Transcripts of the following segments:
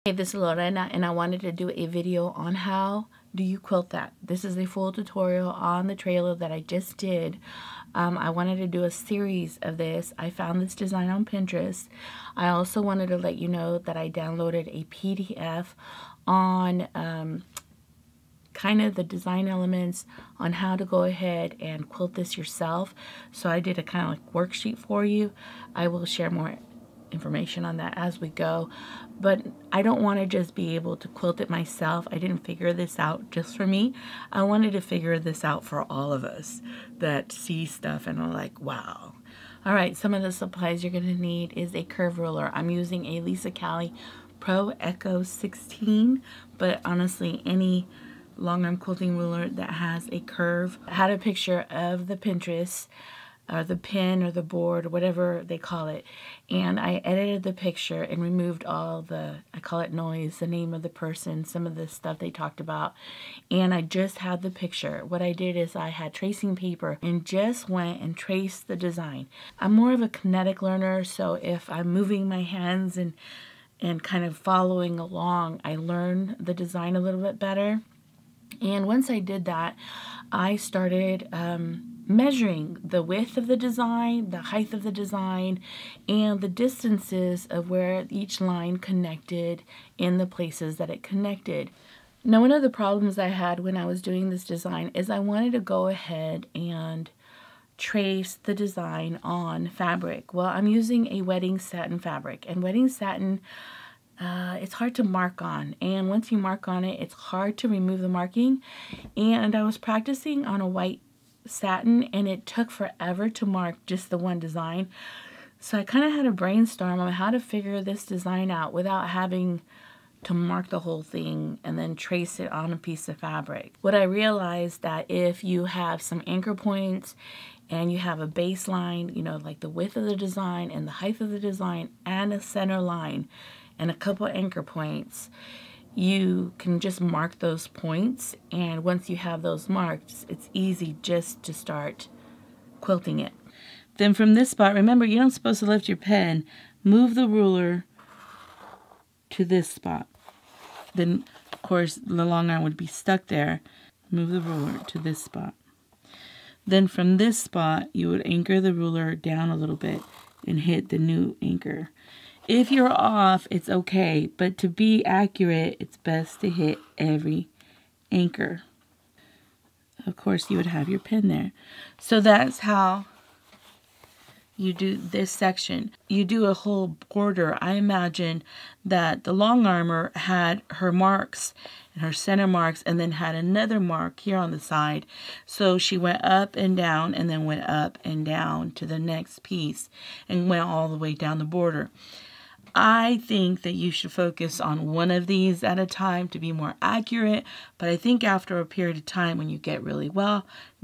Hey, this is Lorena, and I wanted to do a video on how do you quilt that. This is a full tutorial on the trailer that I just did. I wanted to do a series of this. I found this design on Pinterest. I also wanted to let you know that I downloaded a PDF on kind of the design elements on how to go ahead and quilt this yourself. So I did a kind of like worksheet for you. I will share more information on that as we go, but I don't want to just be able to quilt it myself. I didn't figure this out just for me. I wanted to figure this out for all of us that see stuff and are like, wow. All right, some of the supplies you're going to need is a curve ruler. I'm using a Lisa Cali Pro Echo 16, but honestly any long arm quilting ruler that has a curve. I had a picture of the Pinterest or the pin or the board or whatever they call it, and I edited the picture and removed all the, I call it noise, the name of the person, some of the stuff they talked about, and I just had the picture. What I did is I had tracing paper and just went and traced the design. I'm more of a kinetic learner, so if I'm moving my hands and kind of following along, I learn the design a little bit better. And once I did that, I started measuring the width of the design, the height of the design, and the distances of where each line connected in the places that it connected. Now, one of the problems I had when I was doing this design is I wanted to go ahead and trace the design on fabric. Well, I'm using a wedding satin fabric, and wedding satin, it's hard to mark on, and once you mark on it, it's hard to remove the marking. And I was practicing on a white satin, and it took forever to mark just the one design. So I kind of had to brainstorm on how to figure this design out without having to mark the whole thing and then trace it on a piece of fabric. What I realized that if you have some anchor points and you have a baseline, you know, like the width of the design and the height of the design and a center line and a couple anchor points, you can just mark those points, and once you have those marked, it's easy just to start quilting it. Then from this spot, remember, you're not supposed to lift your pen. Move the ruler to this spot. Then, of course, the long arm would be stuck there. Move the ruler to this spot. Then from this spot, you would anchor the ruler down a little bit and hit the new anchor. If you're off, it's okay, but to be accurate, it's best to hit every anchor. Of course, you would have your pin there. So that's how you do this section. You do a whole border. I imagine that the long armor had her marks and her center marks and then had another mark here on the side. So she went up and down and then went up and down to the next piece and went all the way down the border. I think that you should focus on one of these at a time to be more accurate, but I think after a period of time when you get really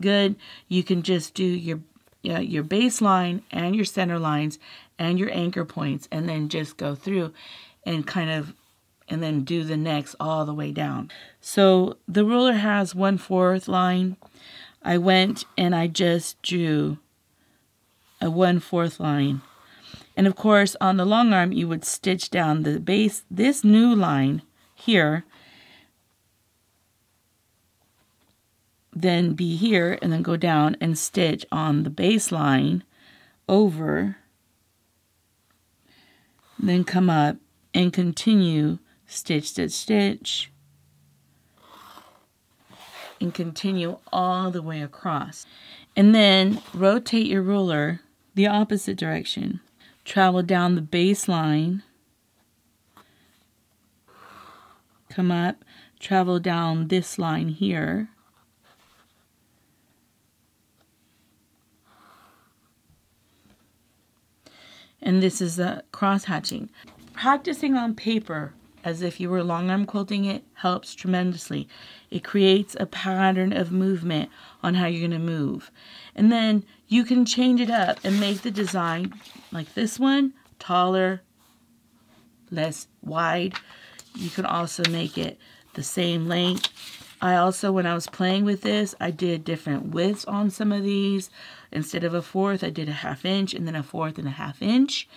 good, you can just do your baseline and your center lines and your anchor points and then just go through and and then do the next all the way down. So the ruler has 1/4 line. I went and I just drew a 1/4 line. And of course, on the long arm, you would stitch down the base, this new line here, then be here, and then go down and stitch on the baseline over, then come up and continue stitch, stitch, stitch, and continue all the way across. And then rotate your ruler the opposite direction. Travel down the baseline, come up, travel down this line here, and this is the cross hatching. Practicing on paper as if you were long arm quilting it helps tremendously. It creates a pattern of movement on how you're going to move. And then you can change it up and make the design like this one, taller, less wide. You can also make it the same length. I also, when I was playing with this, I did different widths on some of these. Instead of a 1/4, I did a 1/2 inch and then a 1/4 and a 1/2 inch.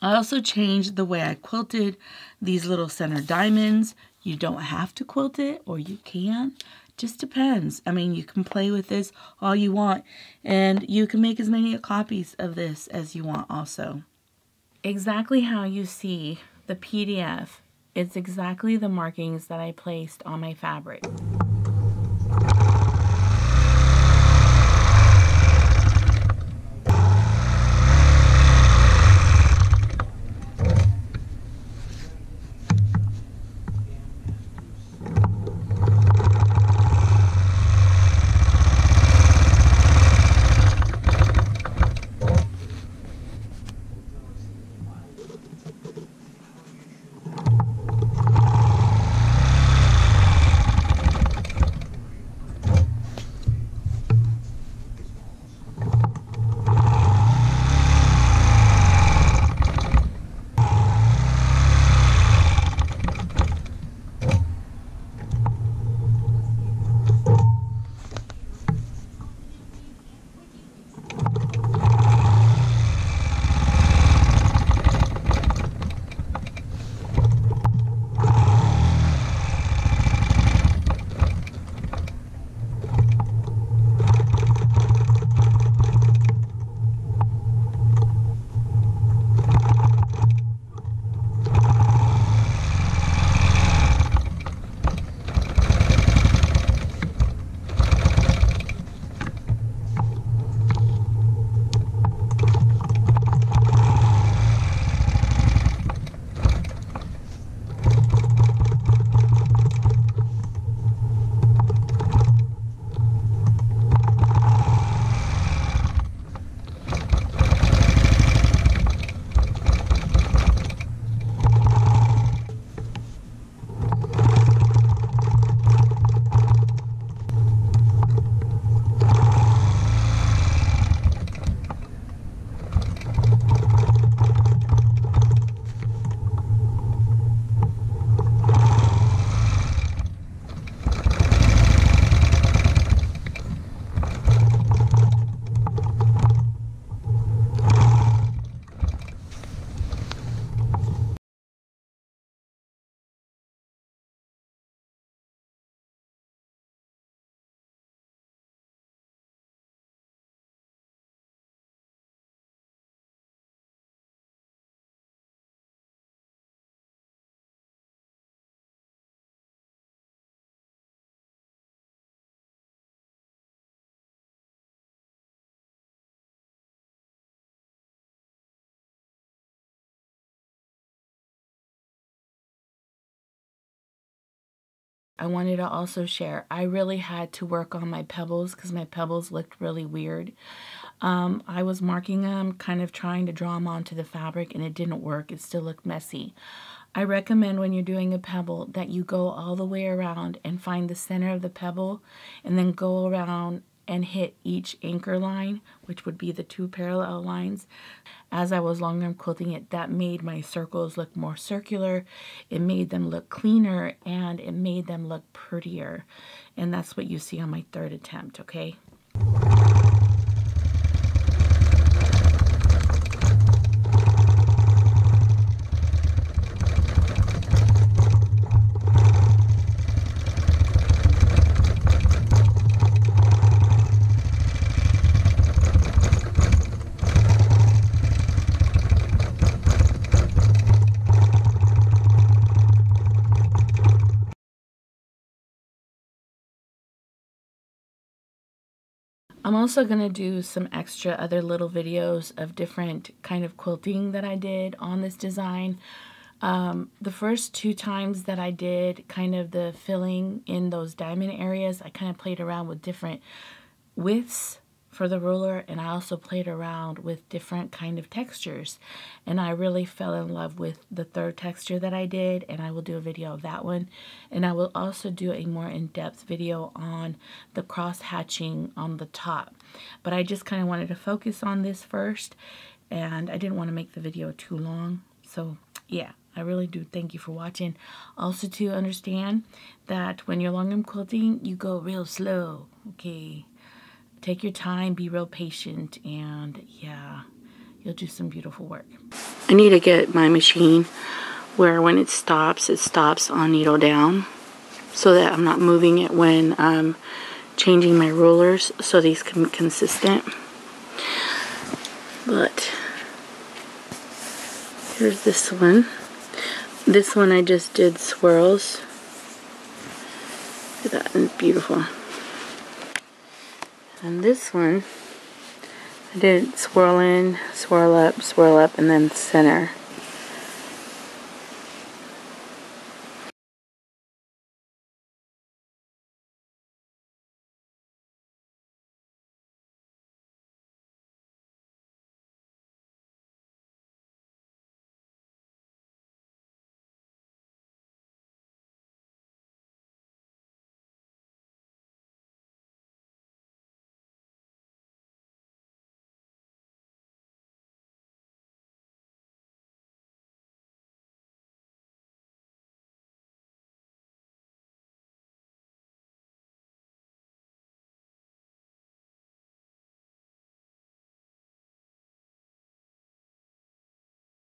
I also changed the way I quilted these little center diamonds. You don't have to quilt it, or you can. Just depends. I mean, you can play with this all you want, and you can make as many copies of this as you want also. Exactly how you see the PDF, it's exactly the markings that I placed on my fabric. I wanted to also share, I really had to work on my pebbles because my pebbles looked really weird. I was marking them, kind of trying to draw them onto the fabric, and it didn't work. It still looked messy. I recommend when you're doing a pebble that you go all the way around and find the center of the pebble and then go around and hit each anchor line, which would be the two parallel lines. As I was long arm quilting it, that made my circles look more circular. It made them look cleaner, and it made them look prettier. And that's what you see on my third attempt, okay? I'm also going to do some extra other little videos of different kind of quilting that I did on this design. The first 2 times that I did kind of the filling in those diamond areas, I kind of played around with different widths for the ruler, and I also played around with different kind of textures, and I really fell in love with the third texture that I did, and I will do a video of that one. And I will also do a more in-depth video on the cross hatching on the top, but I just kind of wanted to focus on this first, and I didn't want to make the video too long. So yeah, I really do thank you for watching. Also, to understand that when you're long arm quilting, you go real slow, okay? Take your time, be real patient, and yeah, you'll do some beautiful work. I need to get my machine where when it stops on needle down, so that I'm not moving it when I'm changing my rulers, so these can be consistent. But here's this one. This one I just did swirls. Look at that, it's beautiful. And this one I did swirl in, swirl up, and then center.